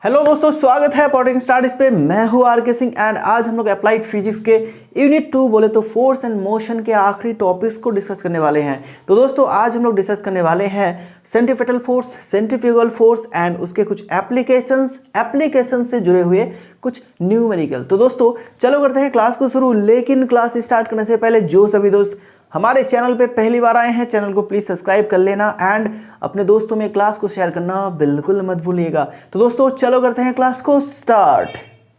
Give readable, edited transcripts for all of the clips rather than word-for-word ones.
Hello दोस्तों, स्वागत है पॉटिंग स्टार्ट इस पे। मैं हूँ आर के सिंह एंड आज हम लोग अप्लाइड फिजिक्स के यूनिट 2 बोले तो फोर्स एंड मोशन के आखिरी टॉपिक्स को डिस्कस करने वाले हैं। तो दोस्तों आज हम लोग डिस्कस करने वाले हैं centripetal force, centrifugal force and उसके कुछ एप्लीकेशंस से जुड़े हुए कुछ न्यूमेरिकल। तो दोस्तों चलो करते हैं क्लास को शुरू। लेकिन क्लास स्टार्ट करने से पहले जो सभी दोस्त हमारे चैनल पे पहली बार आए हैं, चैनल को प्लीज़ सब्सक्राइब कर लेना एंड अपने दोस्तों में क्लास को शेयर करना बिल्कुल मत भूलिएगा। तो दोस्तों चलो करते हैं क्लास को स्टार्ट।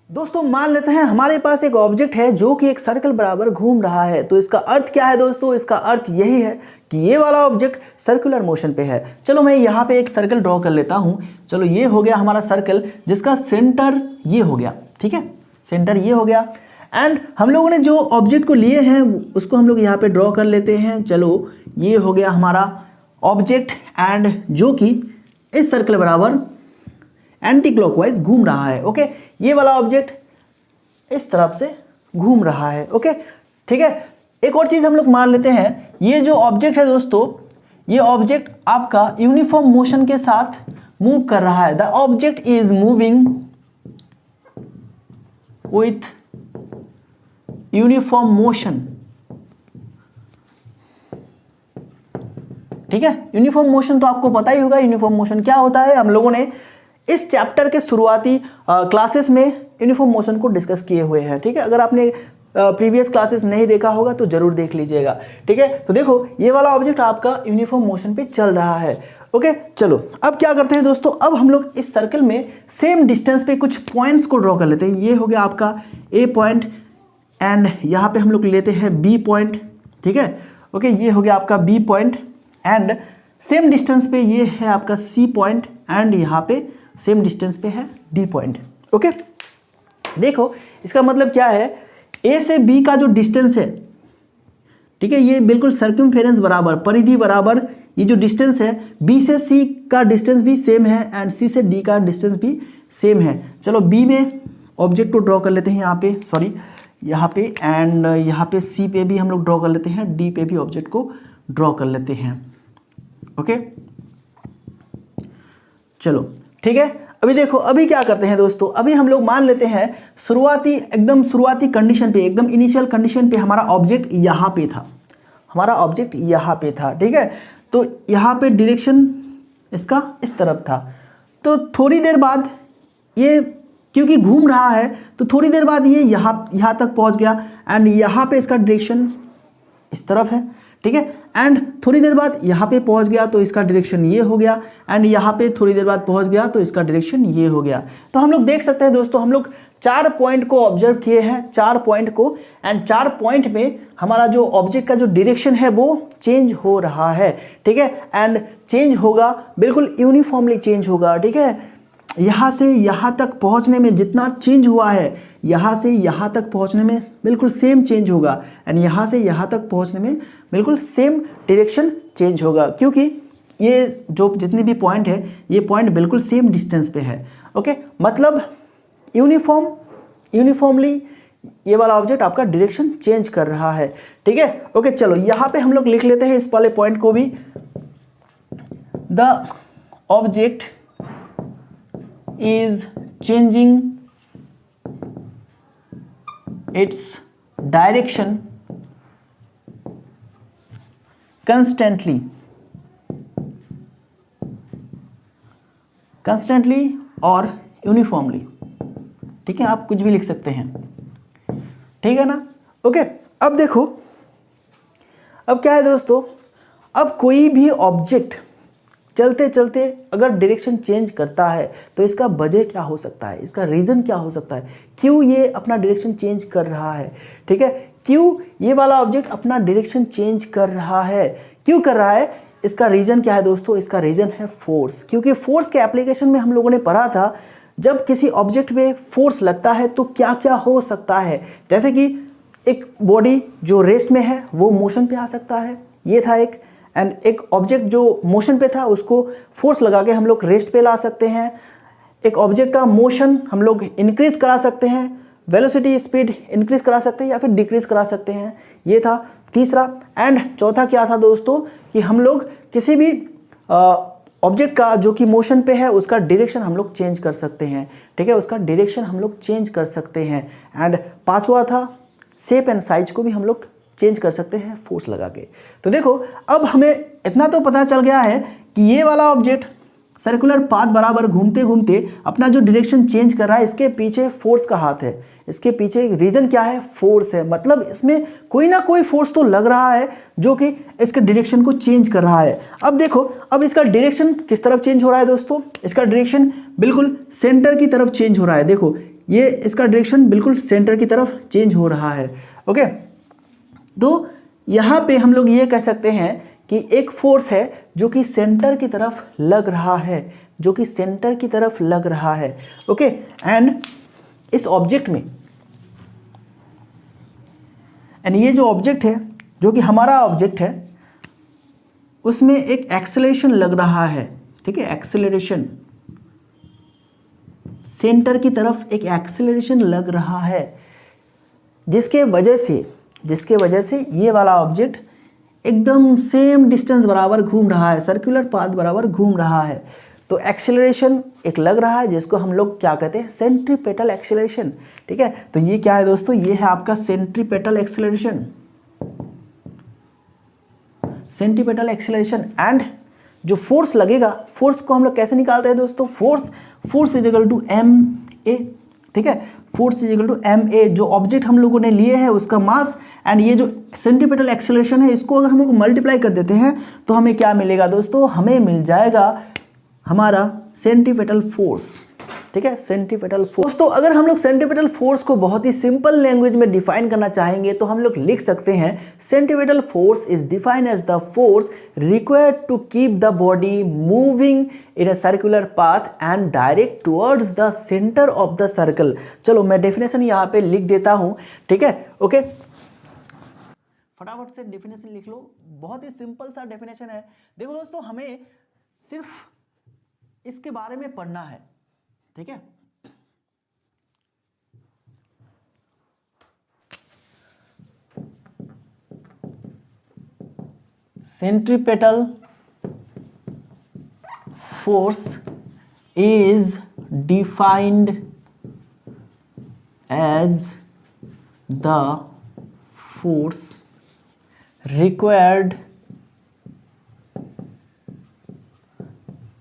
दोस्तों मान लेते हैं हमारे पास एक ऑब्जेक्ट है जो कि एक सर्कल बराबर घूम रहा है। तो इसका अर्थ क्या है दोस्तों? इसका अर्थ यही है कि ये वाला ऑब्जेक्ट सर्कुलर मोशन पे है। चलो मैं यहाँ पे एक सर्कल ड्रॉ कर लेता हूँ। चलो ये हो गया हमारा सर्कल जिसका सेंटर ये हो गया, ठीक है, सेंटर ये हो गया। एंड हम लोगों ने जो ऑब्जेक्ट को लिए हैं उसको हम लोग यहाँ पे ड्रॉ कर लेते हैं। चलो ये हो गया हमारा ऑब्जेक्ट एंड जो कि इस सर्कल बराबर एंटी क्लॉकवाइज घूम रहा है। ओके, ये वाला ऑब्जेक्ट इस तरफ से घूम रहा है। ओके ठीक है। एक और चीज़ हम लोग मान लेते हैं, ये जो ऑब्जेक्ट है दोस्तों, ये ऑब्जेक्ट आपका यूनिफॉर्म मोशन के साथ मूव कर रहा है। The object is moving with uniform motion, ठीक है। यूनिफॉर्म मोशन तो आपको पता ही होगा, यूनिफॉर्म मोशन क्या होता है। हम लोगों ने इस चैप्टर के शुरुआती क्लासेस में यूनिफॉर्म मोशन को डिस्कस किए हुए हैं, ठीक है। अगर आपने प्रीवियस क्लासेस नहीं देखा होगा तो जरूर देख लीजिएगा, ठीक है। तो देखो ये वाला ऑब्जेक्ट आपका यूनिफॉर्म मोशन पे चल रहा है। ओके चलो अब क्या करते हैं दोस्तों, अब हम लोग इस सर्कल में सेम डिस्टेंस पे कुछ पॉइंट्स को ड्रॉ कर लेते हैं। ये हो गया आपका ए पॉइंट एंड यहाँ पे हम लोग लेते हैं बी पॉइंट, ठीक है। ओके ये हो गया आपका B point and same distance पे ये है आपका सी पॉइंट एंड यहाँ पे सेम डिस्टेंस पे है डी पॉइंट। ओके देखो इसका मतलब क्या है, ए से बी का जो डिस्टेंस है, ठीक है, ये बिल्कुल सर्कमफेरेंस बराबर, परिधि बराबर ये जो डिस्टेंस है, बी से सी का डिस्टेंस भी सेम है एंड सी से डी का डिस्टेंस भी सेम है। चलो बी में ऑब्जेक्ट को ड्रॉ कर लेते हैं यहाँ पे, सॉरी यहाँ पे, एंड यहाँ पे सी पे भी हम लोग ड्रॉ कर लेते हैं, डी पे भी ऑब्जेक्ट को ड्रॉ कर लेते हैं। ओके चलो ठीक है। अभी देखो अभी क्या करते हैं दोस्तों, अभी हम लोग मान लेते हैं शुरुआती कंडीशन पे, एकदम इनिशियल कंडीशन पे हमारा ऑब्जेक्ट यहाँ पे था, हमारा ऑब्जेक्ट यहाँ पे था, ठीक है। तो यहाँ पे डायरेक्शन इसका इस तरफ था। तो थोड़ी देर बाद ये क्योंकि घूम रहा है तो थोड़ी देर बाद ये यहाँ तक पहुँच गया एंड यहाँ पे इसका डायरेक्शन इस तरफ है, ठीक है। एंड थोड़ी देर बाद यहाँ पे पहुँच गया तो इसका डायरेक्शन ये हो गया एंड यहाँ पे थोड़ी देर बाद पहुँच गया तो इसका डायरेक्शन ये हो गया। तो हम लोग देख सकते हैं दोस्तों, हम लोग 4 पॉइंट को ऑब्जर्व किए हैं, 4 पॉइंट को, एंड 4 पॉइंट में हमारा जो ऑब्जेक्ट का जो डायरेक्शन है वो चेंज हो रहा है, ठीक है। एंड चेंज होगा, बिल्कुल यूनिफॉर्मली चेंज होगा, ठीक है। यहाँ से यहाँ तक पहुँचने में जितना चेंज हुआ है, यहाँ से यहाँ तक पहुँचने में बिल्कुल सेम चेंज होगा एंड यहाँ से यहाँ तक पहुँचने में बिल्कुल सेम डायरेक्शन चेंज होगा, क्योंकि ये जो जितने भी पॉइंट है ये पॉइंट बिल्कुल सेम डिस्टेंस पे है। ओके मतलब यूनिफॉर्मली ये वाला ऑब्जेक्ट आपका डायरेक्शन चेंज कर रहा है, ठीक है। ओके चलो यहाँ पे हम लोग लिख लेते हैं इस वाले पॉइंट को भी, the object is changing its direction constantly और यूनिफॉर्मली, ठीक है। आप कुछ भी लिख सकते हैं, ठीक है ना। ओके अब देखो अब क्या है दोस्तों, अब कोई भी ऑब्जेक्ट चलते चलते अगर डायरेक्शन चेंज करता है तो इसका वजह क्या हो सकता है, इसका रीज़न क्या हो सकता है, क्यों ये अपना डायरेक्शन चेंज कर रहा है, ठीक है। क्यों ये वाला ऑब्जेक्ट अपना डायरेक्शन चेंज कर रहा है, क्यों कर रहा है, इसका रीज़न क्या है दोस्तों? इसका रीज़न है फोर्स। क्योंकि फोर्स के एप्लीकेशन में हम लोगों ने पढ़ा था, जब किसी ऑब्जेक्ट में फोर्स लगता है तो क्या क्या हो सकता है। जैसे कि एक बॉडी जो रेस्ट में है वो मोशन पे आ सकता है, ये था एक, एंड एक ऑब्जेक्ट जो मोशन पे था उसको फोर्स लगा के हम लोग रेस्ट पे ला सकते हैं। एक ऑब्जेक्ट का मोशन हम लोग इंक्रीज करा सकते हैं, वेलोसिटी स्पीड इंक्रीज करा सकते हैं या फिर डिक्रीज करा सकते हैं, ये था तीसरा। एंड चौथा क्या था दोस्तों कि हम लोग किसी भी ऑब्जेक्ट का जो कि मोशन पे है उसका डायरेक्शन हम लोग चेंज कर सकते हैं, ठीक है, उसका डायरेक्शन हम लोग चेंज कर सकते हैं। एंड पांचवा था शेप एंड साइज को भी हम लोग चेंज कर सकते हैं फोर्स लगा के। तो देखो अब हमें इतना तो पता चल गया है कि ये वाला ऑब्जेक्ट सर्कुलर पाथ बराबर घूमते घूमते अपना जो डायरेक्शन चेंज कर रहा है, इसके पीछे फोर्स का हाथ है, इसके पीछे रीजन क्या है, फोर्स है। मतलब इसमें कोई ना कोई फोर्स तो लग रहा है जो कि इसके डायरेक्शन को चेंज कर रहा है। अब देखो अब इसका डायरेक्शन किस तरफ चेंज हो रहा है दोस्तों, इसका डायरेक्शन बिल्कुल सेंटर की तरफ चेंज हो रहा है। देखो ये इसका डायरेक्शन बिल्कुल सेंटर की तरफ चेंज हो रहा है। ओके, तो यहाँ पे हम लोग ये कह सकते हैं कि एक फोर्स है जो कि सेंटर की तरफ लग रहा है, जो कि सेंटर की तरफ लग रहा है। ओके, एंड इस ऑब्जेक्ट में एंड ये जो ऑब्जेक्ट है जो कि हमारा ऑब्जेक्ट है उसमें एक एक्सेलरेशन लग रहा है, ठीक है, एक्सेलरेशन सेंटर की तरफ एक एक्सेलरेशन लग रहा है, जिसके वजह से ये वाला ऑब्जेक्ट एकदम सेम डिस्टेंस बराबर घूम रहा है, सर्कुलर पाथ बराबर घूम रहा है। तो एक्सेलरेशन एक लग रहा है जिसको हम लोग क्या कहते हैं, सेंट्रीपेटल एक्सेलरेशन, ठीक है। तो ये क्या है दोस्तों, ये है आपका centripetal acceleration, centripetal acceleration. And जो फोर्स लगेगा, फोर्स को हम लोग कैसे निकालते हैं दोस्तों, force is equal to M a, ठीक है, force is equal to M a. जो ऑब्जेक्ट हम लोगों ने लिए है उसका मास एंड ये जो सेंट्रीपेटल एक्सेलरेशन है इसको अगर हम लोग मल्टीप्लाई कर देते हैं तो हमें क्या मिलेगा दोस्तों, हमें मिल जाएगा हमारा सेंट्रीपेटल फोर्स, ठीक है, सेंट्रीपेटल फोर्स। तो अगर हम लोग सेंट्रीपेटल फोर्स को बहुत ही सिंपल लैंग्वेज में डिफाइन करना चाहेंगे तो हम लोग लिख सकते हैं centripetal force is defined as the force required to keep the body moving in a circular path and direct towards the centre of the circle. चलो मैं डेफिनेशन यहाँ पे लिख देता हूँ, ठीक है। ओके, फटाफट से डेफिनेशन लिख लो, बहुत ही सिंपल सा डेफिनेशन है। देखो दोस्तों हमें सिर्फ इसके बारे में पढ़ना है, ठीक है। Centripetal force is defined as the force required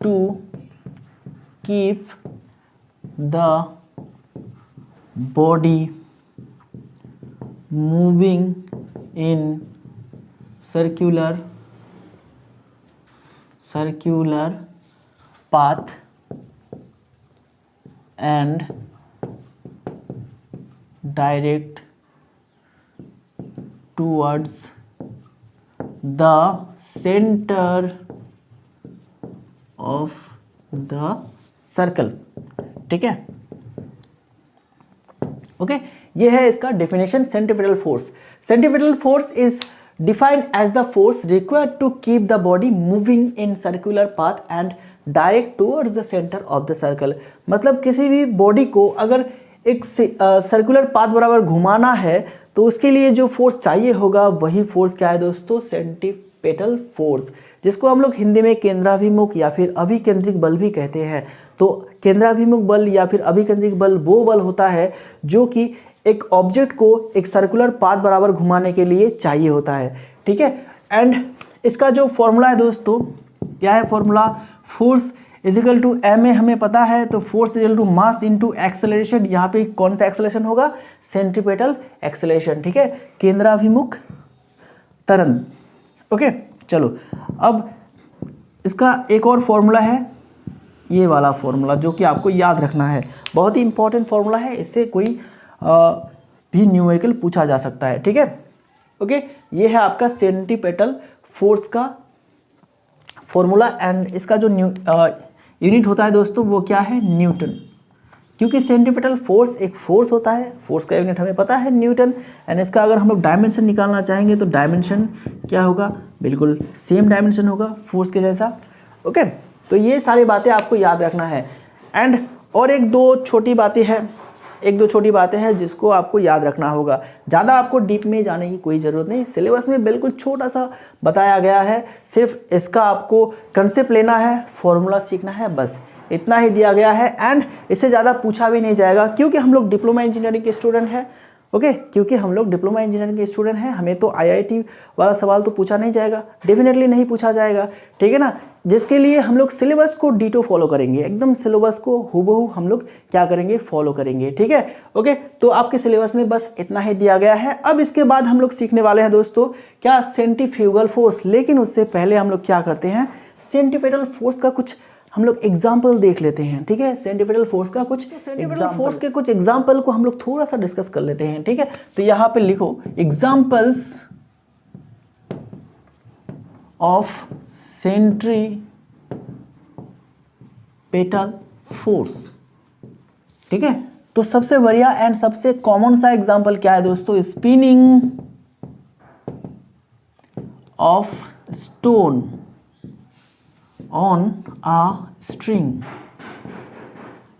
to keep the body moving in circular path and direct towards the center of the circle, ठीक है। ओके, ये है इसका definition centripetal force. Centripetal force is defined as the force required to keep the body moving in circular path and direct towards the centre of the circle. मतलब किसी भी body को अगर एक सर्कुलर पाथ बराबर घुमाना है तो उसके लिए जो फोर्स चाहिए होगा वही फोर्स क्या है दोस्तों, सेंट्रीपेटल फोर्स, जिसको हम लोग हिंदी में केंद्राभिमुख या फिर अभिकेंद्रिक बल भी कहते हैं। तो केंद्राभिमुख बल या फिर अभिकेंद्रिक बल वो बल होता है जो कि एक ऑब्जेक्ट को एक सर्कुलर पाथ बराबर घुमाने के लिए चाहिए होता है, ठीक है। एंड इसका जो फॉर्मूला है दोस्तों, क्या है formula, force is equal to M A हमें पता है, तो force is equal to mass into acceleration. यहाँ पे कौन सा एक्सेलरेशन होगा, सेंट्रीपेटल एक्सेलरेशन, ठीक है, केंद्राभिमुख त्वरण। ओके, चलो अब इसका एक और फॉर्मूला है, ये वाला फॉर्मूला जो कि आपको याद रखना है, बहुत ही इंपॉर्टेंट फॉर्मूला है, इससे कोई भी न्यूमेरिकल पूछा जा सकता है, ठीक है। ओके, ये है आपका सेंट्रीपेटल फोर्स का फॉर्मूला एंड इसका जो यूनिट होता है दोस्तों वो क्या है, न्यूटन। क्योंकि सेंट्रीपेटल फोर्स एक फोर्स होता है, फोर्स का यूनिट हमें पता है न्यूटन। एंड इसका अगर हम लोग डायमेंशन निकालना चाहेंगे तो डायमेंशन क्या होगा, बिल्कुल सेम डायमेंशन होगा फोर्स के जैसा। ओके, तो ये सारी बातें आपको याद रखना है। एंड और एक दो छोटी बातें हैं, एक दो छोटी बातें हैं जिसको आपको याद रखना होगा, ज़्यादा आपको डीप में जाने की कोई ज़रूरत नहीं। सिलेबस में बिल्कुल छोटा सा बताया गया है, सिर्फ इसका आपको कंसेप्ट लेना है, फॉर्मूला सीखना है, बस इतना ही दिया गया है। एंड इससे ज़्यादा पूछा भी नहीं जाएगा क्योंकि हम लोग डिप्लोमा इंजीनियरिंग के स्टूडेंट हैं। ओके, क्योंकि हम लोग डिप्लोमा इंजीनियरिंग के स्टूडेंट हैं, हमें तो आईआईटी वाला सवाल तो पूछा नहीं जाएगा, डेफिनेटली नहीं पूछा जाएगा, ठीक है ना। जिसके लिए हम लोग सिलेबस को डीटो फॉलो करेंगे, एकदम सिलेबस को हूबहू हम लोग क्या करेंगे, फॉलो करेंगे, ठीक है। ओके, तो आपके सिलेबस में बस इतना ही दिया गया है। अब इसके बाद हम लोग सीखने वाले हैं दोस्तों क्या, सेंट्रीफ्यूगल फोर्स। लेकिन उससे पहले हम लोग क्या करते हैं, सेंट्रीपिटल फोर्स का कुछ हम लोग एग्जाम्पल देख लेते हैं, ठीक है। सेंट्रीपिटल फोर्स का कुछ फोर्स के कुछ एग्जाम्पल को हम लोग थोड़ा सा डिस्कस कर लेते हैं, ठीक है। तो यहाँ पे लिखो एग्जाम्पल्स ऑफ सेंट्रीपिटल फोर्स, ठीक है। तो सबसे बढ़िया एंड सबसे कॉमन सा एग्जाम्पल क्या है दोस्तों, spinning of stone on a string.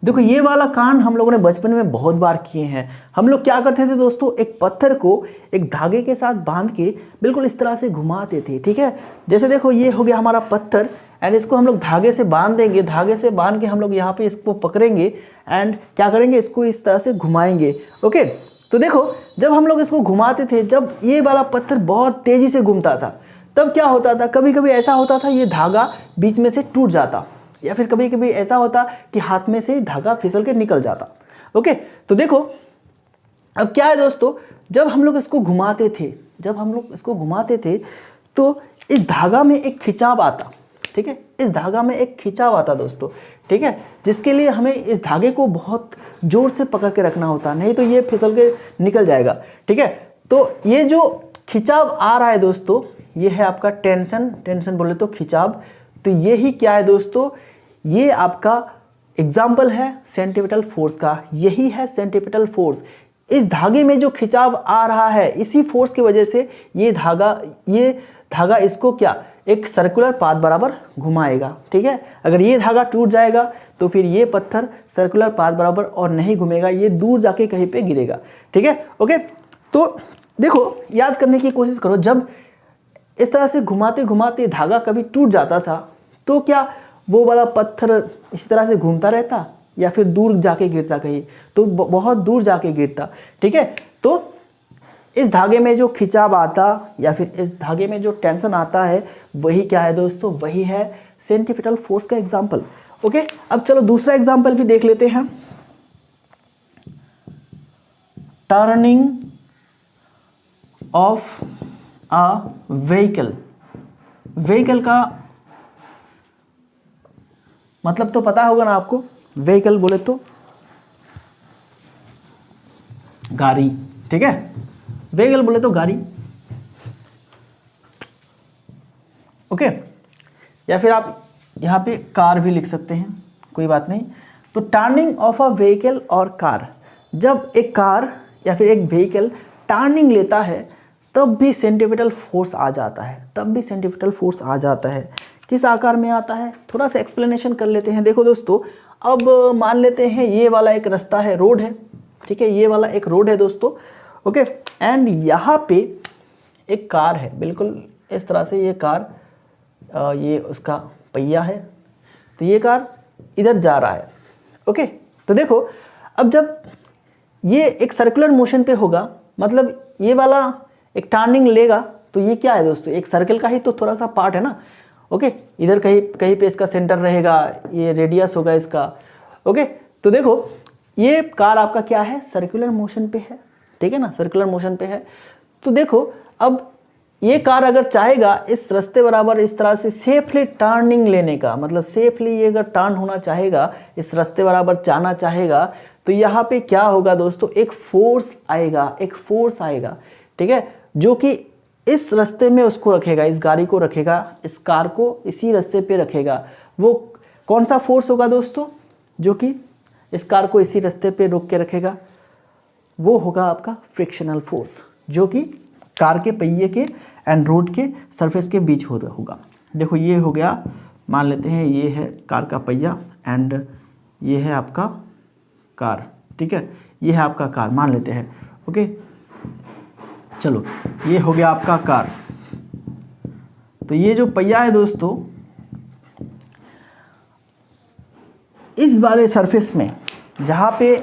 देखो ये वाला कांड हम लोगों ने बचपन में बहुत बार किए हैं। हम लोग क्या करते थे दोस्तों, एक पत्थर को एक धागे के साथ बांध के बिल्कुल इस तरह से घुमाते थे, ठीक है। जैसे देखो ये हो गया हमारा पत्थर एंड इसको हम लोग धागे से बांध देंगे, धागे से बांध के हम लोग यहाँ पे इसको पकड़ेंगे एंड क्या करेंगे, इसको इस तरह से घुमाएंगे। ओके, तो देखो जब हम लोग इसको घुमाते थे, जब ये वाला पत्थर बहुत तेजी से घूमता था, तब क्या होता था, कभी कभी ऐसा होता था ये धागा बीच में से टूट जाता, या फिर कभी कभी ऐसा होता कि हाथ में से धागा फिसल के निकल जाता। ओके, तो देखो अब क्या है दोस्तों, जब हम लोग इसको घुमाते थे, तो इस धागा में एक खिंचाव आता, ठीक है, इस धागा में एक खिंचाव आता दोस्तों, ठीक है, जिसके लिए हमें इस धागे को बहुत जोर से पकड़ के रखना होता, नहीं तो ये फिसल के निकल जाएगा, ठीक है। तो ये जो खिंचाव आ रहा है दोस्तों, ये है आपका टेंशन बोले तो खिंचाव। तो ये ही क्या है दोस्तों, ये आपका एग्जाम्पल है सेंट्रीपिटल फोर्स का, यही है सेंट्रीपिटल फोर्स। इस धागे में जो खिंचाव आ रहा है, इसी फोर्स की वजह से ये धागा इसको क्या, एक सर्कुलर पाथ बराबर घुमाएगा, ठीक है। अगर ये धागा टूट जाएगा तो फिर ये पत्थर सर्कुलर पाथ बराबर और नहीं घूमेगा, ये दूर जाके कहीं पे गिरेगा, ठीक है। ओके, तो देखो याद करने की कोशिश करो, जब इस तरह से घुमाते घुमाते धागा कभी टूट जाता था तो क्या वो वाला पत्थर इसी तरह से घूमता रहता या फिर दूर जाके गिरता कहीं, तो बहुत दूर जाके गिरता, ठीक है। तो इस धागे में जो खिंचाव आता या फिर इस धागे में जो टेंशन आता है, वही क्या है दोस्तों, वही है सेंट्रीपिटल फोर्स का एग्जाम्पल। ओके, अब चलो दूसरा एग्जाम्पल भी देख लेते हैं, टर्निंग ऑफ अ व्हीकल का मतलब तो पता होगा ना आपको, व्हीकल बोले तो गाड़ी, ठीक है, व्हीकल बोले तो गाड़ी। ओके, या फिर आप यहाँ पे कार भी लिख सकते हैं, कोई बात नहीं। तो टर्निंग ऑफ अ व्हीकल और कार, जब एक कार या फिर एक व्हीकल टर्निंग लेता है तब भी सेंट्रीपिटल फोर्स आ जाता है। किस आकार में आता है, थोड़ा सा एक्सप्लेनेशन कर लेते हैं। देखो दोस्तों, अब मान लेते हैं ये वाला एक रास्ता है, रोड है, ठीक है, ये वाला एक रोड है दोस्तों। ओके, एंड यहाँ पे एक कार है, बिल्कुल इस तरह से ये कार, ये उसका पहिया है, तो ये कार इधर जा रहा है। ओके, तो देखो अब जब ये एक सर्कुलर मोशन पे होगा, मतलब ये वाला एक टर्निंग लेगा, तो ये क्या है दोस्तों, एक सर्कल का ही तो थोड़ा सा पार्ट है ना। ओके, इधर कहीं पे इसका सेंटर रहेगा, ये रेडियस होगा इसका। ओके, तो देखो ये कार आपका क्या है, सर्कुलर मोशन पे है, ठीक है ना, सर्कुलर मोशन पे है। तो देखो अब ये कार अगर चाहेगा इस रास्ते बराबर इस तरह से सेफली टर्निंग लेने का, मतलब सेफली ये अगर टर्न होना चाहेगा, इस रास्ते बराबर जाना चाहेगा, तो यहाँ पे क्या होगा दोस्तों, एक फोर्स आएगा, ठीक है, जो कि इस रास्ते में उसको रखेगा, इस गाड़ी को रखेगा, इस कार को इसी रास्ते पे रखेगा। वो कौन सा फोर्स होगा दोस्तों, जो कि इस कार को इसी रास्ते पे रोक के रखेगा, वो होगा आपका फ्रिक्शनल फोर्स, जो कि कार के पहिए के एंड रोड के सरफेस के बीच होगा। देखो ये हो गया, मान लेते हैं ये है कार का पहिया एंड ये है आपका कार, ठीक है, ये है आपका कार मान लेते हैं। ओके चलो ये हो गया आपका कार। तो ये जो पहिया है दोस्तों, इस वाले सरफेस में जहाँ पे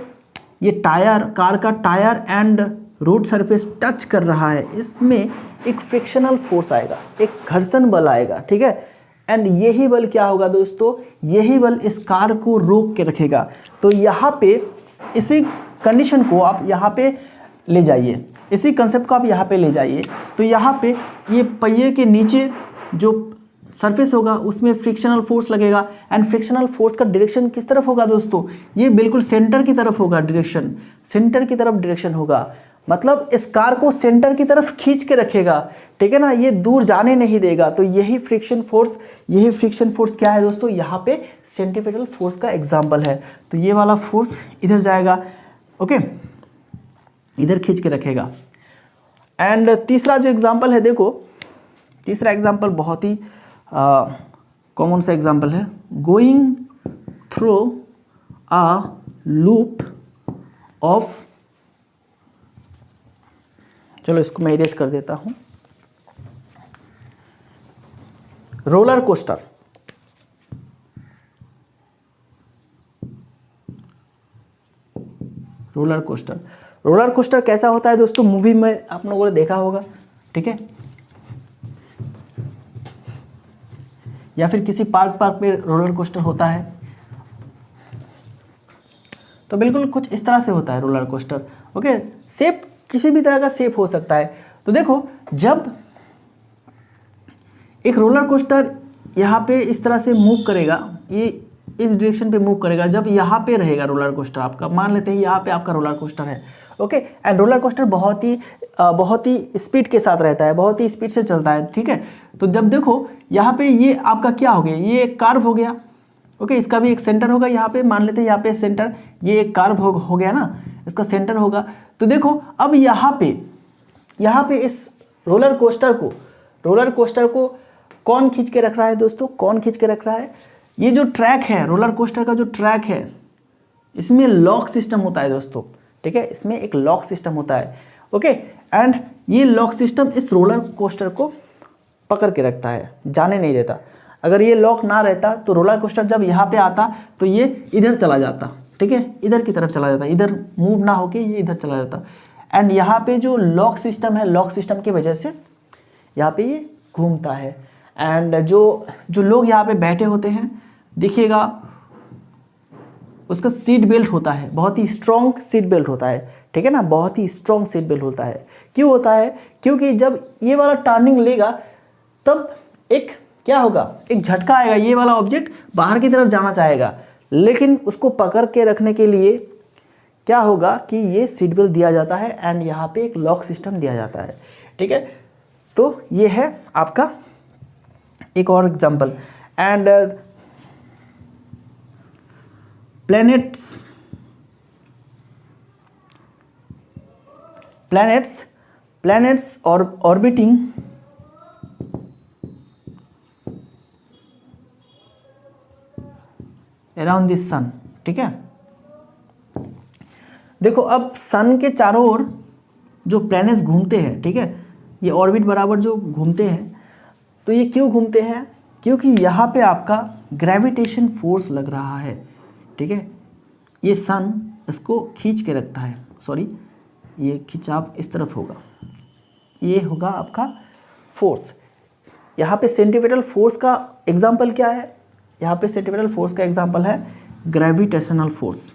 ये टायर, कार का tyre and road surface touch कर रहा है, इसमें एक फ्रिक्शनल फोर्स आएगा, एक घर्षण बल आएगा, ठीक है। एंड यही बल क्या होगा दोस्तों, यही बल इस कार को रोक के रखेगा। तो यहाँ पे इसी कंडीशन को आप यहाँ पे ले जाइए, इसी कंसेप्ट को आप यहाँ पे ले जाइए। तो यहाँ पे ये पहिए के नीचे जो सरफेस होगा उसमें फ्रिक्शनल फोर्स लगेगा एंड फ्रिक्शनल फोर्स का डायरेक्शन किस तरफ होगा दोस्तों, ये बिल्कुल सेंटर की तरफ होगा, डायरेक्शन सेंटर की तरफ डायरेक्शन होगा। मतलब इस कार को सेंटर की तरफ खींच के रखेगा, ठीक है ना, ये दूर जाने नहीं देगा। तो यही फ्रिक्शन फोर्स क्या है दोस्तों, यहाँ पे सेंट्रीफ्यूगल फोर्स का एग्जाम्पल है। तो ये वाला फोर्स इधर जाएगा, ओके, इधर खींच के रखेगा। एंड तीसरा जो एग्जाम्पल है, देखो तीसरा एग्जाम्पल बहुत ही कॉमन सा एग्जाम्पल है, going through a loop of, चलो इसको मैं इरेज कर देता हूं, रोलर कोस्टर। रोलर कोस्टर कैसा होता है दोस्तों, मूवी में आप लोगों ने देखा होगा, ठीक है, या फिर किसी पार्क में रोलर कोस्टर होता है। तो बिल्कुल कुछ इस तरह से होता है रोलर कोस्टर। ओके, शेप किसी भी तरह का शेप हो सकता है। तो देखो जब एक रोलर कोस्टर यहाँ पे इस तरह से मूव करेगा, ये इस डायरेक्शन पे मूव करेगा, जब यहाँ पे रहेगा रोलर कोस्टर आपका, मान लेते हैं यहाँ पे आपका रोलर कोस्टर है, ओके, एंड रोलर कोस्टर बहुत ही स्पीड के साथ रहता है, बहुत ही स्पीड से चलता है, ठीक है। तो जब देखो यहाँ पे ये आपका क्या हो गया, ये एक कर्व हो गया, ओके, इसका भी एक सेंटर होगा, यहाँ पे मान लेते हैं यहाँ पे सेंटर, ये एक कर्व हो गया ना, इसका सेंटर होगा। तो देखो अब यहाँ पे इस रोलर कोस्टर को कौन खींच के रख रहा है दोस्तों, कौन खींच के रख रहा है, ये जो ट्रैक है, रोलर कोस्टर का जो ट्रैक है, इसमें लॉक सिस्टम होता है दोस्तों, ठीक है, इसमें एक लॉक सिस्टम होता है, ओके। एंड ये लॉक सिस्टम इस रोलर कोस्टर को पकड़ के रखता है, जाने नहीं देता। अगर ये लॉक ना रहता तो रोलर कोस्टर जब यहाँ पे आता तो ये इधर चला जाता, ठीक है, इधर की तरफ चला जाता, इधर मूव ना होके ये इधर चला जाता। एंड यहाँ पे जो लॉक सिस्टम है, लॉक सिस्टम की वजह से यहाँ पे ये घूमता है। एंड जो लोग यहाँ पे बैठे होते हैं, देखिएगा उसका सीट बेल्ट होता है, बहुत ही स्ट्रॉन्ग सीट बेल्ट होता है, ठीक है ना, बहुत ही स्ट्रॉन्ग सीट बेल्ट होता है। क्यों होता है, क्योंकि जब ये वाला टर्निंग लेगा तब एक क्या होगा, एक झटका आएगा, ये वाला ऑब्जेक्ट बाहर की तरफ जाना चाहेगा, लेकिन उसको पकड़ के रखने के लिए क्या होगा कि ये सीट बेल्ट दिया जाता है एंड यहाँ पे एक लॉक सिस्टम दिया जाता है, ठीक है। तो ये है आपका एक और example. And planets or orbiting around this sun, ठीक है। देखो अब सन के चारों ओर जो प्लैनेट्स घूमते हैं, ठीक है, ये ऑर्बिट बराबर जो घूमते हैं, तो ये क्यों घूमते हैं, क्योंकि यहाँ पे आपका ग्रेविटेशन फोर्स लग रहा है, ठीक है। ये सन इसको खींच के रखता है, सॉरी ये खिंचाव इस तरफ होगा, ये होगा आपका फोर्स। यहाँ पे सेंट्रीपिटल फोर्स का एग्जाम्पल क्या है, यहाँ पे सेंट्रीपिटल फोर्स का एग्जाम्पल है ग्रेविटेशनल फोर्स,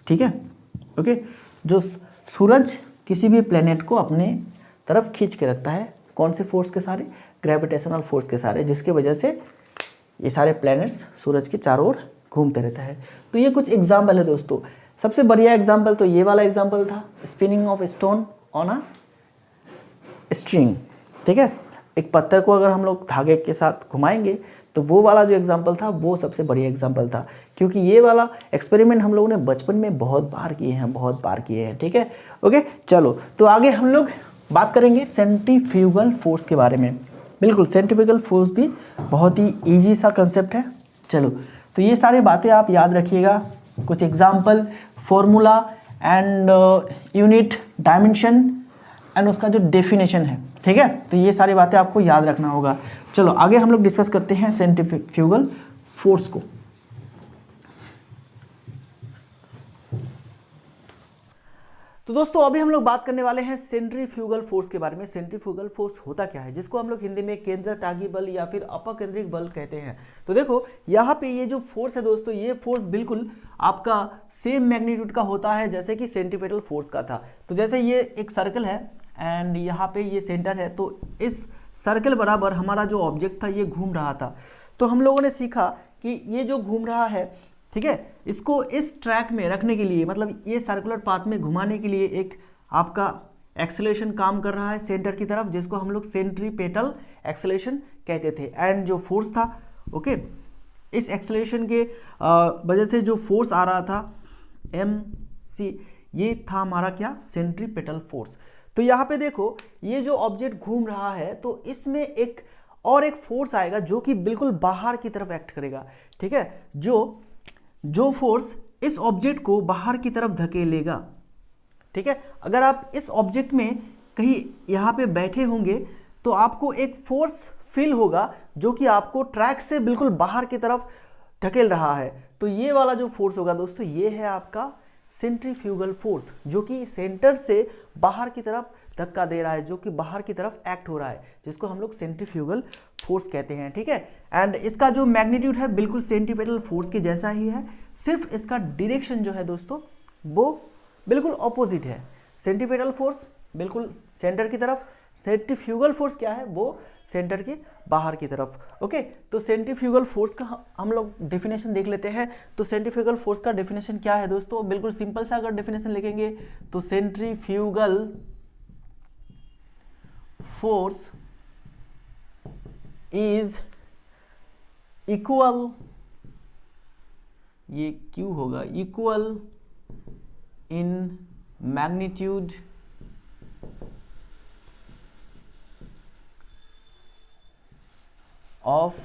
ठीक है, ओके। जो सूरज किसी भी प्लेनेट को अपने तरफ खींच के रखता है, कौन से फोर्स के सारे, ग्रेविटेशनल फोर्स के सारे, जिसके वजह से ये सारे प्लैनेट्स सूरज के चारों ओर घूमते रहता है। तो ये कुछ एग्जाम्पल है दोस्तों। सबसे बढ़िया एग्जाम्पल तो ये वाला एग्जाम्पल था, spinning of stone on a string, ठीक है। एक पत्थर को अगर हम लोग धागे के साथ घुमाएंगे तो वो वाला जो एग्जाम्पल था वो सबसे बढ़िया एग्जाम्पल था, क्योंकि ये वाला एक्सपेरिमेंट हम लोगों ने बचपन में बहुत बार किए हैं, ठीक है, ओके। चलो तो आगे हम लोग बात करेंगे सेंट्रीफ्यूगल फोर्स के बारे में। बिल्कुल, सेंट्रीफ्यूगल फोर्स भी बहुत ही ईजी सा कंसेप्ट है। चलो तो ये सारी बातें आप याद रखिएगा, कुछ example, formula and unit, dimension and उसका जो डेफिनेशन है, ठीक है। तो ये सारी बातें आपको याद रखना होगा। चलो आगे हम लोग डिस्कस करते हैं सेंट्रीफ्यूगल फोर्स को। तो दोस्तों अभी हम लोग बात करने वाले हैं सेंट्रीफ्यूगल फोर्स के बारे में। सेंट्रीफ्यूगल फोर्स होता क्या है, जिसको हम लोग हिंदी में केंद्रत्यागी बल या फिर अपकेंद्रिक बल कहते हैं। तो देखो यहाँ पे ये जो फोर्स है दोस्तों, ये फोर्स बिल्कुल आपका सेम मैग्नीट्यूड का होता है जैसे कि सेंट्रीपेटल फोर्स का था। तो जैसे ये एक सर्कल है एंड यहाँ पे ये सेंटर है, तो इस सर्कल बराबर हमारा जो ऑब्जेक्ट था ये घूम रहा था। तो हम लोगों ने सीखा कि ये जो घूम रहा है, ठीक है, इसको इस ट्रैक में रखने के लिए, मतलब ये सर्कुलर पाथ में घुमाने के लिए एक आपका एक्सेलरेशन काम कर रहा है सेंटर की तरफ, जिसको हम लोग सेंट्रीपेटल एक्सेलरेशन कहते थे। एंड जो फोर्स था, ओके, इस एक्सेलरेशन के वजह से जो फोर्स आ रहा था mc, ये था हमारा क्या, सेंट्रीपेटल फोर्स। तो यहाँ पे देखो ये जो ऑब्जेक्ट घूम रहा है, तो इसमें एक और एक फोर्स आएगा जो कि बिल्कुल बाहर की तरफ एक्ट करेगा, ठीक है। जो फोर्स इस ऑब्जेक्ट को बाहर की तरफ धकेलेगा, ठीक है। अगर आप इस ऑब्जेक्ट में कहीं यहाँ पे बैठे होंगे तो आपको एक फोर्स फील होगा जो कि आपको ट्रैक से बिल्कुल बाहर की तरफ धकेल रहा है। तो ये वाला जो फोर्स होगा दोस्तों, ये है आपका सेंट्रीफ्यूगल फोर्स, जो कि सेंटर से बाहर की तरफ धक्का दे रहा है, जो कि बाहर की तरफ एक्ट हो रहा है, जिसको हम लोग सेंट्रीफ्यूगल फोर्स कहते हैं, ठीक है। एंड इसका जो मैग्नीट्यूड है बिल्कुल सेंट्रीपेटल फोर्स के जैसा ही है, सिर्फ इसका डायरेक्शन जो है दोस्तों वो बिल्कुल ऑपोजिट है। सेंट्रीपेटल फोर्स बिल्कुल सेंटर की तरफ, सेंट्रीफ्यूगल फोर्स क्या है, वो सेंटर के बाहर की तरफ। ओके, तो सेंट्रीफ्यूगल फोर्स का हम लोग डेफिनेशन देख लेते हैं। तो सेंट्रीफ्यूगल फोर्स का डेफिनेशन क्या है दोस्तों, बिल्कुल सिंपल सा अगर डेफिनेशन लिखेंगे तो सेंट्रीफ्यूगल फोर्स इज इक्वल, ये क्यू होगा, equal in magnitude of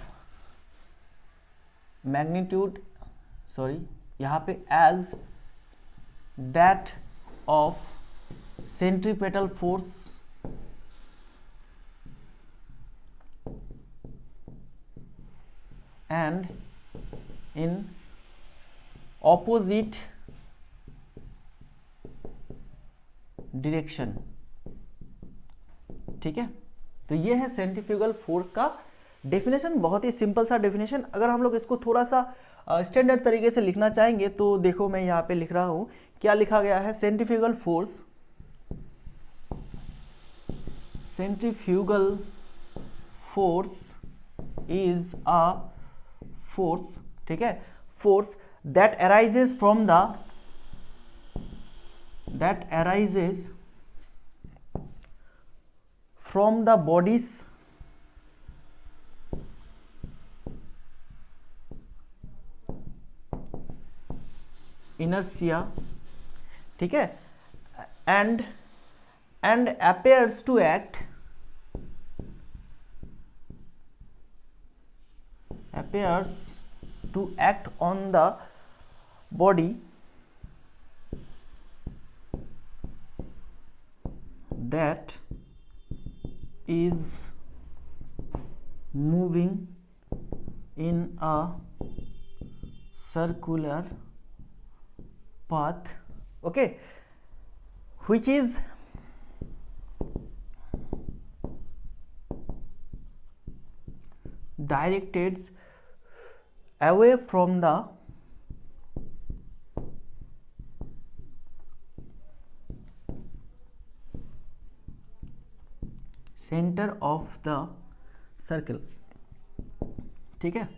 magnitude, sorry यहाँ पे as that of centripetal force and in opposite direction, ठीक है। तो ये है सेंट्रीफ्यूगल फोर्स का डेफिनेशन, बहुत ही सिंपल सा डेफिनेशन। अगर हम लोग इसको थोड़ा सा स्टैंडर्ड तरीके से लिखना चाहेंगे तो देखो मैं यहाँ पे लिख रहा हूँ, क्या लिखा गया है, centrifugal force, centrifugal force is a force, ठीक है, force that arises from the, that arises from the bodies inertia, ठीक है, and appears to act on the body that is moving in a circular path, okay, which is directed away from the center of the circle, ठीक है।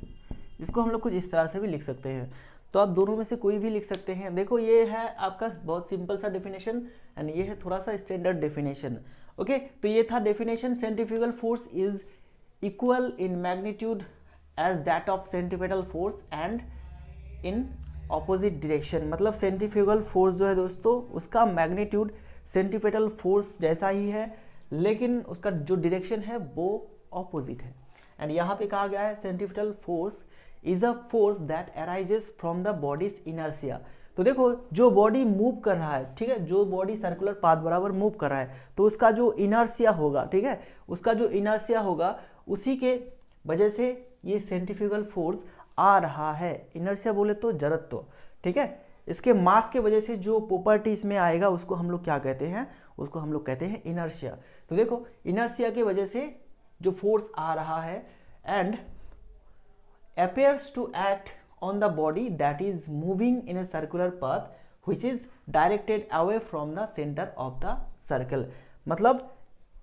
इसको हम लोग कुछ इस तरह से भी लिख सकते हैं, तो आप दोनों में से कोई भी लिख सकते हैं। देखो ये है आपका बहुत सिंपल सा डेफिनेशन एंड ये है थोड़ा सा स्टैंडर्ड डेफिनेशन, ओके। तो ये था definition, centrifugal force is equal in magnitude as that of centripetal force and in opposite direction. मतलब सेंट्रीफ्यूगल फोर्स जो है दोस्तों, उसका मैग्नीट्यूड सेंट्रीपेटल फोर्स जैसा ही है, लेकिन उसका जो डायरेक्शन है वो ऑपोजिट है। एंड यहाँ पे कहा गया है centripetal force is a force that arises from the bodies inertia. तो देखो जो बॉडी मूव कर रहा है, ठीक है, जो बॉडी सर्कुलर पाथ बराबर मूव कर रहा है, तो उसका जो इनर्शिया होगा, ठीक है, उसका जो इनर्शिया होगा उसी के वजह से ये सेंट्रीफ्यूगल फोर्स आ रहा है। इनर्शिया बोले तो जड़त्व, ठीक है, इसके मास के वजह से जो प्रॉपर्टी इसमें आएगा उसको हम लोग क्या कहते हैं, उसको हम लोग कहते हैं इनर्शिया। तो देखो इनर्शिया की वजह से जो फोर्स आ रहा है and appears to act on the body that is moving in a circular path which is directed away from the center of the circle। मतलब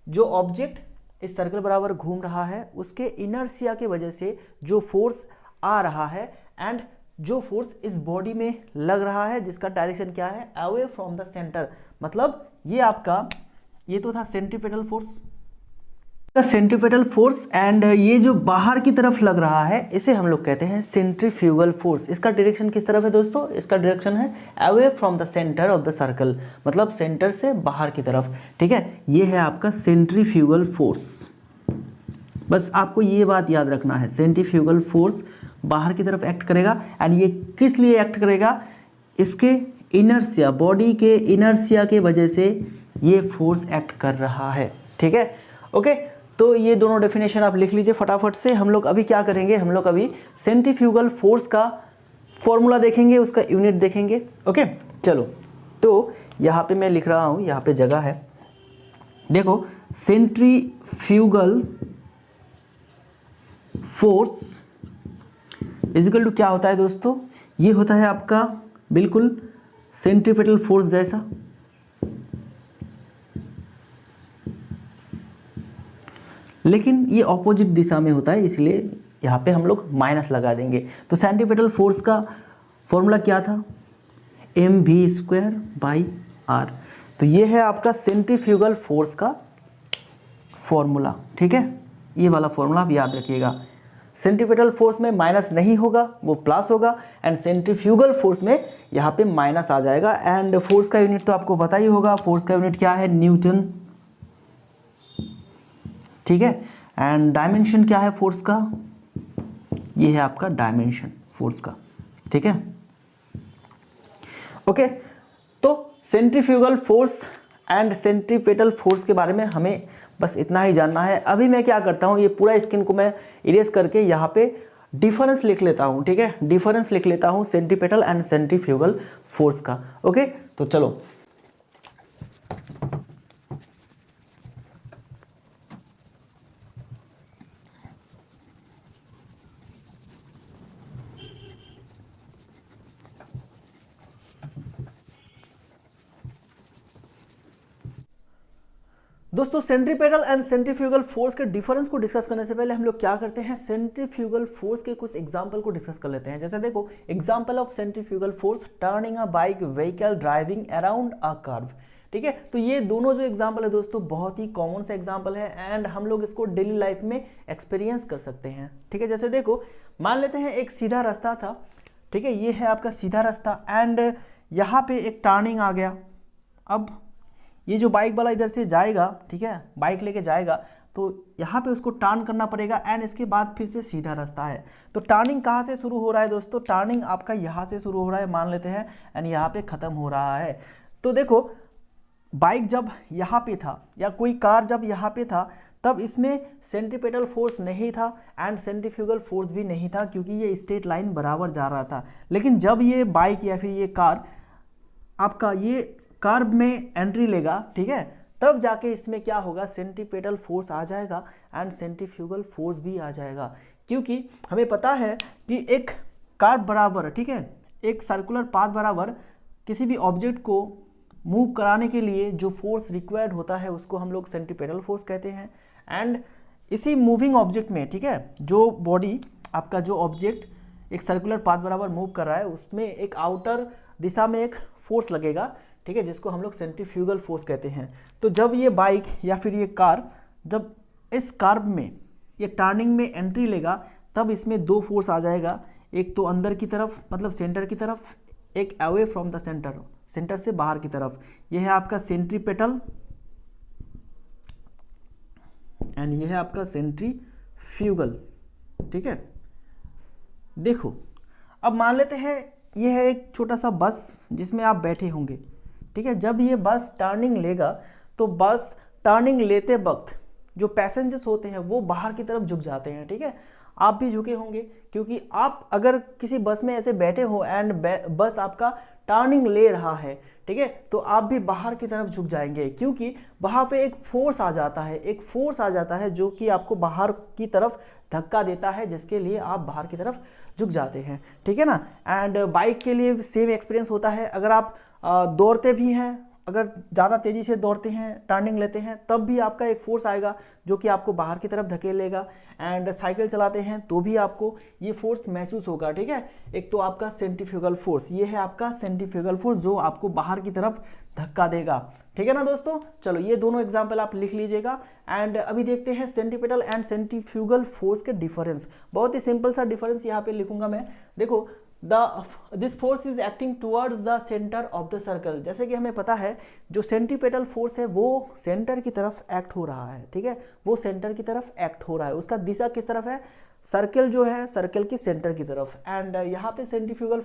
जो ऑब्जेक्ट इस सर्कल बराबर घूम रहा है उसके इनर्शिया के वजह से जो फोर्स आ रहा है एंड जो फोर्स इस बॉडी में लग रहा है जिसका डायरेक्शन क्या है, अवे फ्रॉम द सेंटर। मतलब ये आपका, ये तो था centripetal force, centripetal force, and ये जो बाहर की तरफ लग रहा है इसे हम लोग कहते हैं सेंट्रीफ्यूगल फोर्स। इसका डायरेक्शन किस तरफ है दोस्तों, इसका डायरेक्शन है away from the centre of the circle, मतलब सेंटर से बाहर की तरफ, ठीक है। ये है आपका सेंट्रीफ्यूगल फोर्स। बस आपको ये बात याद रखना है, सेंट्रीफ्यूगल फोर्स बाहर की तरफ एक्ट करेगा एंड ये किस लिए एक्ट करेगा, इसके इनर्शिया, बॉडी के इनर्शिया के वजह से ये फोर्स एक्ट कर रहा है, ठीक है, ओके। तो ये दोनों डेफिनेशन आप लिख लीजिए फटाफट से। हम लोग अभी क्या करेंगे, हम लोग अभी सेंट्रीफ्यूगल फोर्स का फॉर्मूला देखेंगे, उसका यूनिट देखेंगे, ओके। चलो तो यहाँ पे मैं लिख रहा हूँ, यहाँ पे जगह है, देखो सेंट्रीफ्यूगल फोर्स इजिकल टू क्या होता है दोस्तों, ये होता है आपका बिल्कुल सेंट्रीपेटल फोर्स जैसा, लेकिन ये ऑपोजिट दिशा में होता है, इसलिए यहाँ पे हम लोग माइनस लगा देंगे। तो सेंट्रीपेटल फोर्स का फॉर्मूला क्या था, mv²/r। तो ये है आपका सेंट्रीफ्यूगल फोर्स का फॉर्मूला, ठीक है, ये वाला फॉर्मूला आप याद रखिएगा। सेंट्रीपेटल फोर्स में माइनस नहीं होगा, वो प्लस होगा, एंड सेंट्रीफ्यूगल फोर्स में यहाँ पे माइनस आ जाएगा। एंड फोर्स का यूनिट तो आपको पता ही होगा, फोर्स का यूनिट क्या है, न्यूटन, ठीक है। एंड डायमेंशन क्या है फोर्स का, ये है आपका डायमेंशन फोर्स का, ठीक है, ओके। तो centrifugal force and centripetal force के बारे में हमें बस इतना ही जानना है। अभी मैं क्या करता हूँ, ये पूरा स्क्रीन को मैं इरेज करके यहाँ पे डिफरेंस लिख लेता हूँ, ठीक है, डिफरेंस लिख लेता हूँ सेंट्रीपेटल एंड सेंट्रीफ्यूगल फोर्स का, ओके। तो चलो दोस्तों, सेंट्रीपेटल एंड सेंट्रीफ्यूगल फोर्स के डिफरेंस को डिस्कस करने से पहले हम लोग क्या करते हैं, सेंट्रीफ्यूगल फोर्स के कुछ एग्जांपल को डिस्कस कर लेते हैं। जैसे देखो, example of centrifugal force, turning a bike vehicle driving around a curve, ठीक है। तो ये दोनों जो एग्जांपल है दोस्तों बहुत ही कॉमन सा एग्जांपल है एंड हम लोग इसको डेली लाइफ में एक्सपीरियंस कर सकते हैं, ठीक है। जैसे देखो, मान लेते हैं एक सीधा रास्ता था, ठीक है, ये है आपका सीधा रास्ता एंड यहाँ पे एक टर्निंग आ गया। अब ये जो बाइक वाला इधर से जाएगा, ठीक है, बाइक लेके जाएगा, तो यहाँ पे उसको टर्न करना पड़ेगा एंड इसके बाद फिर से सीधा रास्ता है। तो टर्निंग कहाँ से शुरू हो रहा है दोस्तों, टर्निंग आपका यहाँ से शुरू हो रहा है मान लेते हैं एंड यहाँ पे ख़त्म हो रहा है। तो देखो, बाइक जब यहाँ पे था या कोई कार जब यहाँ पे था तब इसमें सेंट्रीपेटल फोर्स नहीं था एंड सेंट्रीफ्यूगल फोर्स भी नहीं था क्योंकि ये स्ट्रेट लाइन बराबर जा रहा था। लेकिन जब ये बाइक या फिर ये कार आपका ये कर्व में एंट्री लेगा, ठीक है, तब जाके इसमें क्या होगा, सेंट्रीपेटल फोर्स आ जाएगा एंड सेंट्रीफ्यूगल फोर्स भी आ जाएगा। क्योंकि हमें पता है कि एक कर्व बराबर, ठीक है, एक सर्कुलर पाथ बराबर किसी भी ऑब्जेक्ट को मूव कराने के लिए जो फोर्स रिक्वायर्ड होता है उसको हम लोग सेंट्रीपेटल फोर्स कहते हैं। एंड इसी मूविंग ऑब्जेक्ट में, ठीक है, जो बॉडी आपका जो ऑब्जेक्ट एक सर्कुलर पाथ बराबर मूव कर रहा है उसमें एक आउटर दिशा में एक फोर्स लगेगा, ठीक है, जिसको हम लोग सेंट्रीफ्यूगल फोर्स कहते हैं। तो जब ये बाइक या फिर ये कार जब इस कर्व में ये टर्निंग में एंट्री लेगा तब इसमें दो फोर्स आ जाएगा, एक तो अंदर की तरफ मतलब सेंटर की तरफ, एक away from the centre, centre से बाहर की तरफ। यह है आपका सेंट्रीपेटल एंड यह है आपका सेंट्रीफ्यूगल, ठीक है। देखो अब मान लेते हैं ये है एक छोटा सा बस जिसमें आप बैठे होंगे, ठीक है। जब ये बस टर्निंग लेगा तो बस टर्निंग लेते वक्त जो पैसेंजर्स होते हैं वो बाहर की तरफ झुक जाते हैं, ठीक है। आप भी झुके होंगे क्योंकि आप अगर किसी बस में ऐसे बैठे हो एंड बस आपका टर्निंग ले रहा है, ठीक है, तो आप भी बाहर की तरफ झुक जाएंगे क्योंकि वहाँ पे एक फोर्स आ जाता है, एक फोर्स आ जाता है जो कि आपको बाहर की तरफ धक्का देता है, जिसके लिए आप बाहर की तरफ झुक जाते हैं, ठीक है ना। एंड बाइक के लिए सेम एक्सपीरियंस होता है। अगर आप दौड़ते भी हैं, अगर ज़्यादा तेज़ी से दौड़ते हैं, टर्निंग लेते हैं, तब भी आपका एक फोर्स आएगा जो कि आपको बाहर की तरफ धकेलेगा। एंड साइकिल चलाते हैं तो भी आपको ये फोर्स महसूस होगा, ठीक है। एक तो आपका सेंट्रीफ्यूगल फोर्स, ये है आपका सेंट्रीफ्यूगल फोर्स जो आपको बाहर की तरफ धक्का देगा, ठीक है ना दोस्तों। चलो ये दोनों एग्जाम्पल आप लिख लीजिएगा। एंड अभी देखते हैं सेंट्रीपेटल एंड सेंट्रीफ्यूगल फोर्स के डिफरेंस। बहुत ही सिंपल सा डिफरेंस यहाँ पे लिखूंगा मैं। देखो this force is acting towards the centre of the circle. जैसे कि हमें पता है जो सेंट्रीपेटल फोर्स है वो सेंटर की तरफ एक्ट हो रहा है, ठीक है, वो सेंटर की तरफ एक्ट हो रहा है। उसका दिशा किस तरफ है? सर्कल जो है सर्कल की सेंटर की तरफ। एंड यहाँ पे सेंट्रीफ्यूगल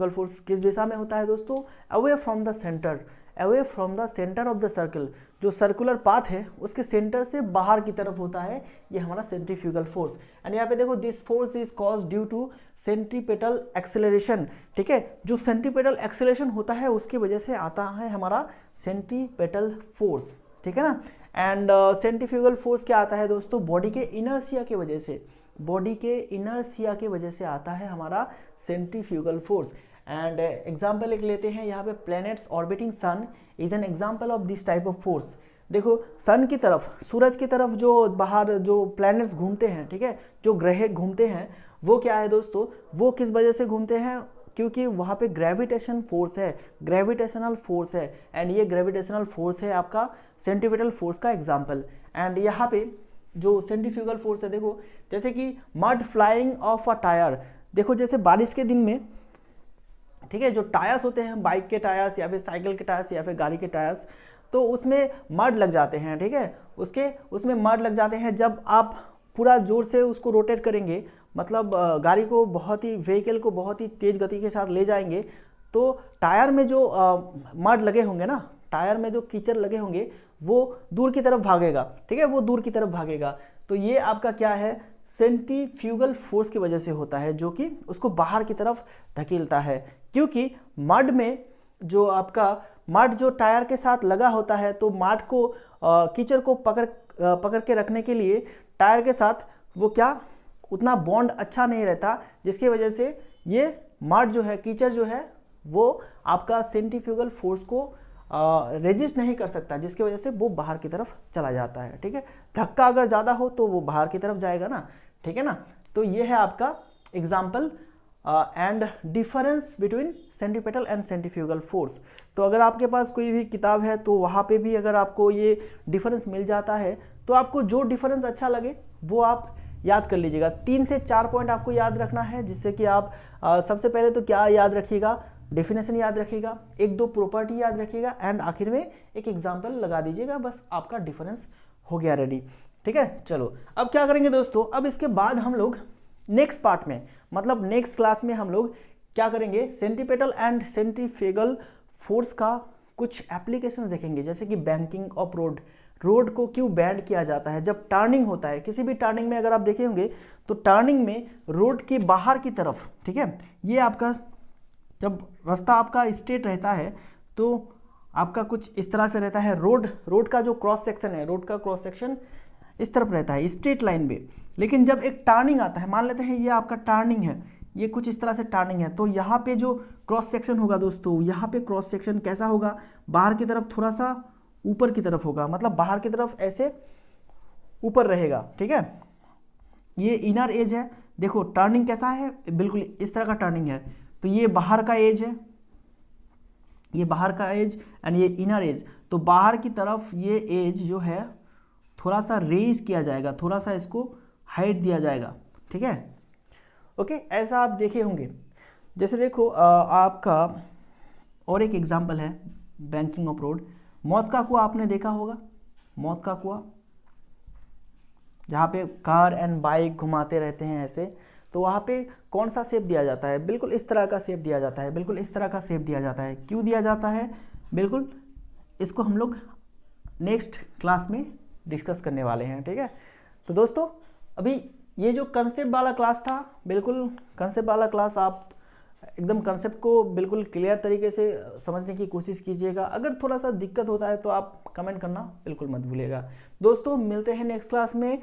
फोर्स किस दिशा में होता है दोस्तों? Away from the centre, away from the centre of the circle. जो सर्कुलर पाथ है उसके सेंटर से बाहर की तरफ होता है, ये हमारा सेंट्रीफ्यूगल फोर्स। एंड यहाँ पे देखो this force is cause due to centripetal acceleration, ठीक है। जो सेंट्रीपेटल एक्सेलरेशन होता है उसकी वजह से आता है हमारा सेंट्रीपेटल फोर्स, ठीक है ना। एंड सेंट्रीफ्यूगल फोर्स क्या आता है दोस्तों? बॉडी के इनर्शिया की वजह से, बॉडी के इनर्शिया की वजह से आता है हमारा सेंट्रीफ्यूगल फोर्स। एंड एग्जाम्पल एक लेते हैं यहाँ पे, planets orbiting sun is an example of this type of force. देखो सन की तरफ, सूरज की तरफ जो बाहर जो प्लैनेट्स घूमते हैं, ठीक है, जो ग्रह घूमते हैं, वो क्या है दोस्तों? वो किस वजह से घूमते हैं? क्योंकि वहाँ पे ग्रेविटेशन फोर्स है, ग्रेविटेशनल फोर्स है। एंड ये ग्रेविटेशनल फोर्स है आपका सेंट्रीपेटल फोर्स का एग्जाम्पल। एंड यहाँ पे जो सेंट्रीफ्यूगल फोर्स है, देखो जैसे कि mud flying of a tyre. देखो जैसे बारिश के दिन में, ठीक है, जो टायर्स होते हैं बाइक के टायर्स या फिर साइकिल के टायर्स या फिर गाड़ी के टायर्स, तो उसमें मड लग जाते हैं, ठीक है, उसमें मड लग जाते हैं। जब आप पूरा जोर से उसको रोटेट करेंगे, मतलब गाड़ी को बहुत ही, व्हीकल को बहुत ही तेज़ गति के साथ ले जाएंगे, तो टायर में जो मड लगे होंगे ना, टायर में जो कीचड़ लगे होंगे वो दूर की तरफ भागेगा, ठीक है, वो दूर की तरफ भागेगा। तो ये आपका क्या है? सेंट्रीफ्यूगल फोर्स की वजह से होता है, जो कि उसको बाहर की तरफ धकेलता है। क्योंकि मड में जो आपका मड जो टायर के साथ लगा होता है, तो मड को कीचड़ को पकड़ के रखने के लिए टायर के साथ वो क्या उतना बॉन्ड अच्छा नहीं रहता, जिसकी वजह से ये मड जो है, कीचड़ जो है, वो आपका सेंट्रीफ्यूगल फोर्स को रेजिस्ट नहीं कर सकता, जिसकी वजह से वो बाहर की तरफ चला जाता है, ठीक है। धक्का अगर ज़्यादा हो तो वो बाहर की तरफ जाएगा ना, ठीक है ना। तो ये है आपका example and difference between centripetal and centrifugal force. तो अगर आपके पास कोई भी किताब है तो वहाँ पे भी अगर आपको ये डिफरेंस मिल जाता है, तो आपको जो डिफरेंस अच्छा लगे वो आप याद कर लीजिएगा। 3 से 4 पॉइंट आपको याद रखना है, जिससे कि आप सबसे पहले तो क्या याद रखिएगा? डेफिनेशन याद रखिएगा, 1-2 प्रॉपर्टी याद रखिएगा, एंड आखिर में एक एग्जाम्पल लगा दीजिएगा। बस आपका डिफरेंस हो गया रेडी, ठीक है। चलो अब क्या करेंगे दोस्तों? अब इसके बाद हम लोग नेक्स्ट पार्ट में, मतलब नेक्स्ट क्लास में हम लोग क्या करेंगे? सेंट्रीपेटल एंड सेंट्रीफ्यूगल फोर्स का कुछ एप्लीकेशंस देखेंगे, जैसे कि बैंकिंग ऑफ रोड को क्यों बैंड किया जाता है जब टर्निंग होता है। किसी भी टर्निंग में अगर आप देखे होंगे तो टर्निंग में रोड के बाहर की तरफ, ठीक है, ये आपका जब रास्ता आपका स्ट्रेट रहता है तो आपका कुछ इस तरह से रहता है। रोड का जो क्रॉस सेक्शन है, रोड का क्रॉस सेक्शन इस तरफ रहता है स्ट्रेट लाइन में। लेकिन जब एक टर्निंग आता है, मान लेते हैं ये आपका टर्निंग है, ये कुछ इस तरह से टर्निंग है, तो यहाँ पे जो क्रॉस सेक्शन होगा दोस्तों, यहाँ पे क्रॉस सेक्शन कैसा होगा? बाहर की तरफ थोड़ा सा ऊपर की तरफ होगा, मतलब बाहर की तरफ ऐसे ऊपर रहेगा, ठीक है। ये इनर एज है। देखो टर्निंग कैसा है? बिल्कुल इस तरह का टर्निंग है। तो ये बाहर का एज है, ये बाहर का एज एंड ये इनर एज। तो बाहर की तरफ ये एज जो है थोड़ा सा रेज किया जाएगा, थोड़ा सा इसको हाइट दिया जाएगा, ठीक है। ओके, ऐसा आप देखे होंगे। जैसे देखो आपका और एक एग्जांपल है बैंकिंग ऑफ रोड। मौत का कुआं आपने देखा होगा, मौत का कुआं, जहाँ पे कार एंड बाइक घुमाते रहते हैं ऐसे। तो वहाँ पे कौन सा शेप दिया जाता है, बिल्कुल इस तरह का शेप दिया जाता है, बिल्कुल इस तरह का शेप दिया जाता है। क्यों दिया जाता है, बिल्कुल इसको हम लोग नेक्स्ट क्लास में डिस्कस करने वाले हैं, ठीक है। तो दोस्तों अभी ये जो कंसेप्ट वाला क्लास था, बिल्कुल कंसेप्ट वाला क्लास आप एकदम कंसेप्ट को बिल्कुल क्लियर तरीके से समझने की कोशिश कीजिएगा। अगर थोड़ा सा दिक्कत होता है तो आप कमेंट करना बिल्कुल मत भूलिएगा। दोस्तों मिलते हैं नेक्स्ट क्लास में।